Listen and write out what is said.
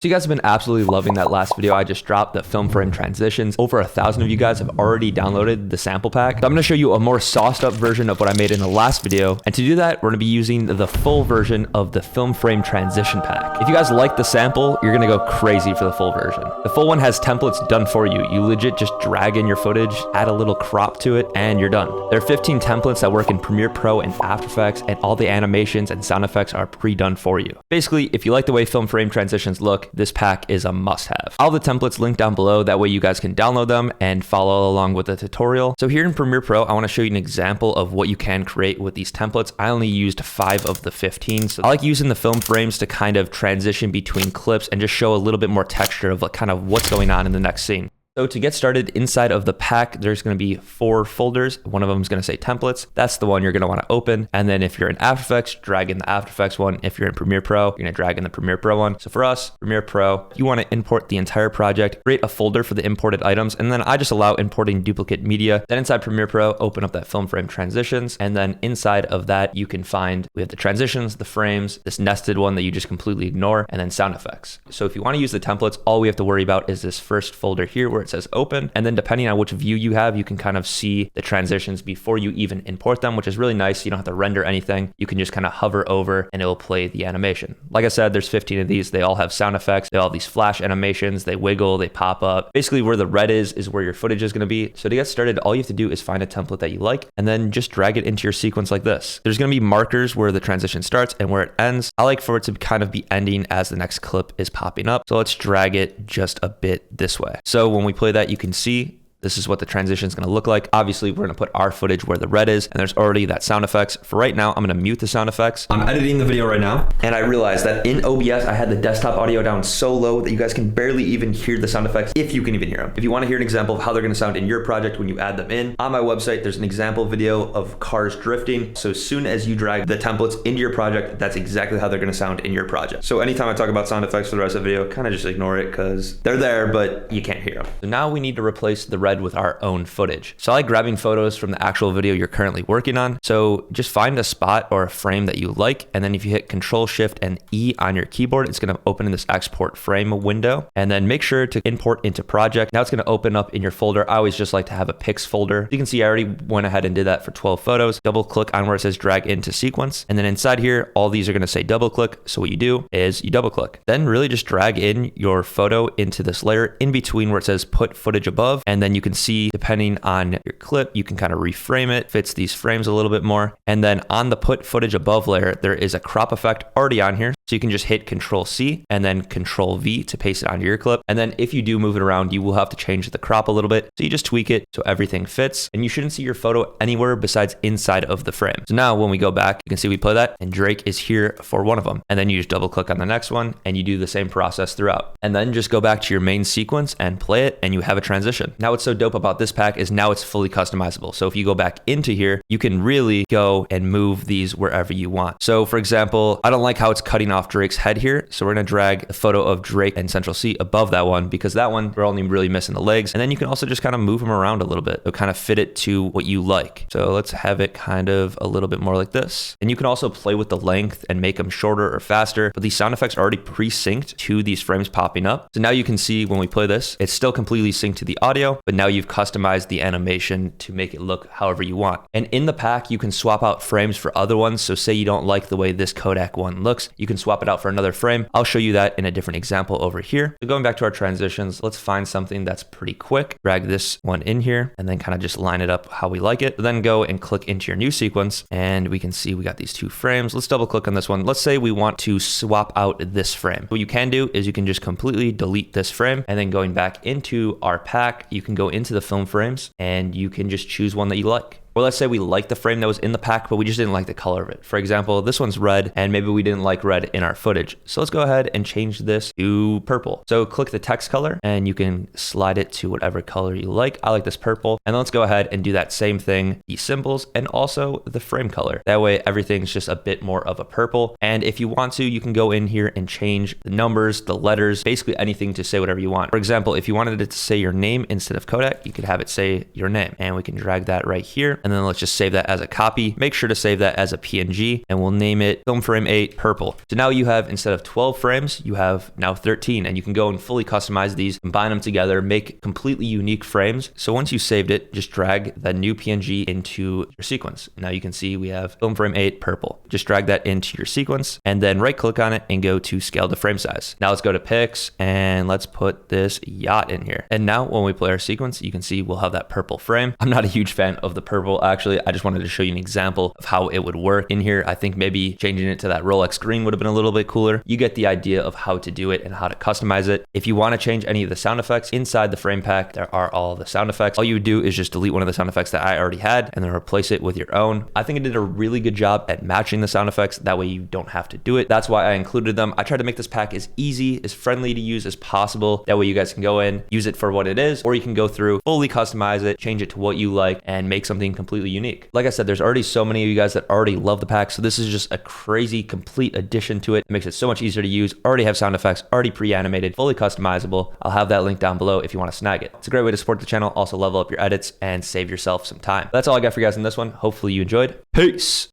So you guys have been absolutely loving that last video I just dropped, the film frame transitions. Over 1,000 of you guys have already downloaded the sample pack. So I'm gonna show you a more sauced up version of what I made in the last video. And to do that, we're gonna be using the full version of the film frame transition pack. If you guys like the sample, you're gonna go crazy for the full version. The full one has templates done for you. You legit just drag in your footage, add a little crop to it, and you're done. There are 15 templates that work in Premiere Pro and After Effects, and all the animations and sound effects are pre-done for you. Basically, if you like the way film frame transitions look, this pack is a must-have. All the templates linked down below, that way you guys can download them and follow along with the tutorial. So here in Premiere Pro, I want to show you an example of what you can create with these templates. I only used 5 of the 15, so I like using the film frames to kind of transition between clips and just show a little bit more texture of kind of what's going on in the next scene. So to get started, inside of the pack, there's going to be 4 folders. One of them is going to say templates. That's the one you're going to want to open. And then if you're in After Effects, drag in the After Effects one. If you're in Premiere Pro, you're going to drag in the Premiere Pro one. So for us, Premiere Pro, you want to import the entire project, create a folder for the imported items. And then I just allow importing duplicate media. Then inside Premiere Pro, open up that film frame transitions. And then inside of that, you can find, we have the transitions, the frames, this nested one that you just completely ignore, and then sound effects. So if you want to use the templates, all we have to worry about is this first folder here where it says open, and then depending on which view you have, you can kind of see the transitions before you even import them, which is really nice. You don't have to render anything. You can just kind of hover over and it will play the animation. Like I said, there's 15 of these. They all have sound effects. They all have these flash animations. They wiggle, they pop up. Basically where the red is where your footage is going to be. So to get started, all you have to do is find a template that you like and then just drag it into your sequence like this. There's going to be markers where the transition starts and where it ends. I like for it to kind of be ending as the next clip is popping up. So let's drag it just a bit this way. So when we play that, you can see this is what the transition is going to look like. Obviously, we're going to put our footage where the red is, and there's already that sound effects. For right now, I'm going to mute the sound effects. I'm editing the video right now, and I realized that in OBS, I had the desktop audio down so low that you guys can barely even hear the sound effects, if you can even hear them. If you want to hear an example of how they're going to sound in your project when you add them in, on my website, there's an example video of cars drifting. So as soon as you drag the templates into your project, that's exactly how they're going to sound in your project. So anytime I talk about sound effects for the rest of the video, kind of just ignore it because they're there, but you can't hear them. So now we need to replace the red with our own footage. So I like grabbing photos from the actual video you're currently working on. So just find a spot or a frame that you like. And then if you hit Control Shift and E on your keyboard, it's going to open in this export frame window. And then make sure to import into project. Now it's going to open up in your folder. I always just like to have a pics folder. You can see I already went ahead and did that for 12 photos. Double click on where it says drag into sequence. And then inside here, all these are going to say double click. So what you do is you double click. Then really just drag in your photo into this layer in between where it says put footage above. And then you can see, depending on your clip, you can kind of reframe it, fits these frames a little bit more. And then on the put footage above layer, there is a crop effect already on here. So you can just hit Control C and then Control V to paste it onto your clip. And then if you do move it around, you will have to change the crop a little bit. So you just tweak it so everything fits, and you shouldn't see your photo anywhere besides inside of the frame. So now when we go back, you can see we play that and Drake is here for one of them. And then you just double click on the next one and you do the same process throughout. And then just go back to your main sequence and play it and you have a transition. Now what's so dope about this pack is now it's fully customizable. So if you go back into here, you can really go and move these wherever you want. So for example, I don't like how it's cutting off Drake's head here. So we're going to drag a photo of Drake and Central C above that one, because that one, we're only really missing the legs. And then you can also just kind of move them around a little bit. So kind of fit it to what you like. So let's have it kind of a little bit more like this. And you can also play with the length and make them shorter or faster, but these sound effects are already pre-synced to these frames popping up. So now you can see when we play this, it's still completely synced to the audio, but now you've customized the animation to make it look however you want. And in the pack, you can swap out frames for other ones. So say you don't like the way this Kodak one looks, you can swap it out for another frame. I'll show you that in a different example over here. So going back to our transitions, let's find something that's pretty quick. Drag this one in here and then kind of just line it up how we like it. Then go and click into your new sequence and we can see we got these 2 frames. Let's double click on this one. Let's say we want to swap out this frame. What you can do is you can just completely delete this frame, and then going back into our pack, you can go into the film frames and you can just choose one that you like. Or let's say we like the frame that was in the pack, but we just didn't like the color of it. For example, this one's red and maybe we didn't like red in our footage. So let's go ahead and change this to purple. So click the text color and you can slide it to whatever color you like. I like this purple. And let's go ahead and do that same thing, the symbols and also the frame color. That way everything's just a bit more of a purple. And if you want to, you can go in here and change the numbers, the letters, basically anything to say whatever you want. For example, if you wanted it to say your name instead of Kodak, you could have it say your name, and we can drag that right here. And and then let's just save that as a copy. Make sure to save that as a PNG, and we'll name it film frame 8 purple. So now you have, instead of 12 frames, you have now 13, and you can go and fully customize these, combine them together, make completely unique frames. So once you saved it, just drag that new PNG into your sequence. Now you can see we have film frame 8 purple. Just drag that into your sequence and then right click on it and go to scale to frame size. Now let's go to pics and let's put this yacht in here. And now when we play our sequence, you can see we'll have that purple frame. I'm not a huge fan of the purple, actually. I just wanted to show you an example of how it would work in here. I think maybe changing it to that Rolex green would have been a little bit cooler. You get the idea of how to do it and how to customize it. If you want to change any of the sound effects inside the frame pack, there are all the sound effects. All you would do is just delete one of the sound effects that I already had and then replace it with your own. I think it did a really good job at matching the sound effects. That way you don't have to do it. That's why I included them. I tried to make this pack as easy, as friendly to use as possible. That way you guys can go in, use it for what it is, or you can go through, fully customize it, change it to what you like, and make something completely unique. Like I said, there's already so many of you guys that already love the pack, so this is just a crazy complete addition to it. It makes it so much easier to use. Already have sound effects, already pre-animated, fully customizable. I'll have that link down below if you want to snag it. It's a great way to support the channel, also level up your edits and save yourself some time. That's all I got for you guys in this one. Hopefully you enjoyed. Peace!